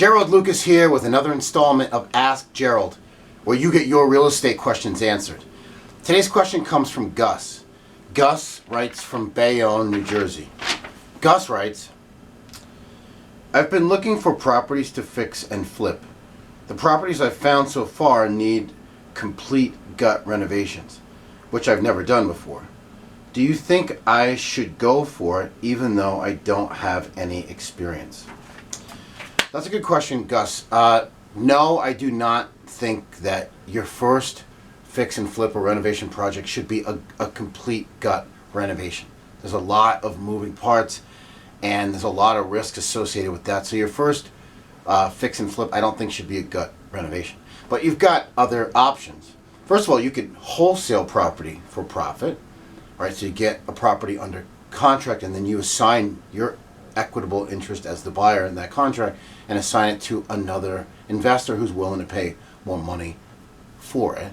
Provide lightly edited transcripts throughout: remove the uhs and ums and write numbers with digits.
Gerald Lucas here with another installment of Ask Gerald, where you get your real estate questions answered. Today's question comes from Gus. Gus writes from Bayonne, New Jersey. Gus writes, I've been looking for properties to fix and flip. The properties I've found so far need complete gut renovations, which I've never done before. Do you think I should go for it even though I don't have any experience? That's a good question, Gus. No, I do not think that your first fix and flip or renovation project should be a complete gut renovation. There's a lot of moving parts and there's a lot of risk associated with that. So your first fix and flip, I don't think should be a gut renovation. But you've got other options. First of all, you could wholesale property for profit, right? So you get a property under contract and then you assign your equitable interest as the buyer in that contract and assign it to another investor who's willing to pay more money for it.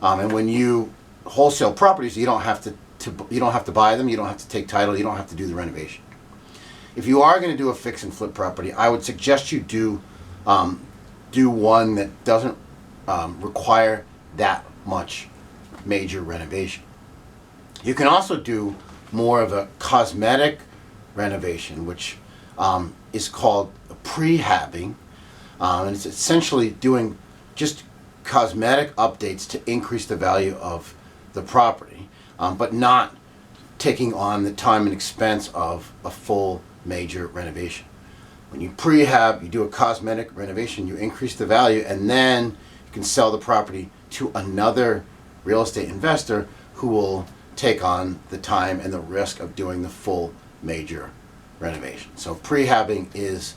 And when you wholesale properties, you don't have to buy them, you don't have to take title, you don't have to do the renovation. If you are going to do a fix and flip property, I would suggest you do one that doesn't require that much major renovation. You can also do more of a cosmetic renovation, which is called prehabbing, and it's essentially doing just cosmetic updates to increase the value of the property, but not taking on the time and expense of a full major renovation. When you prehab, you do a cosmetic renovation, you increase the value, and then you can sell the property to another real estate investor who will take on the time and the risk of doing the full major renovation. So prehabbing is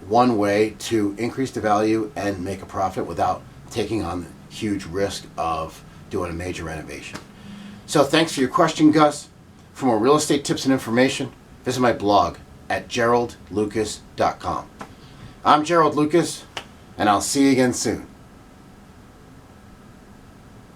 one way to increase the value and make a profit without taking on the huge risk of doing a major renovation. So thanks for your question, Gus. For more real estate tips and information, visit my blog at geraldlucas.com. I'm Gerald Lucas, and I'll see you again soon.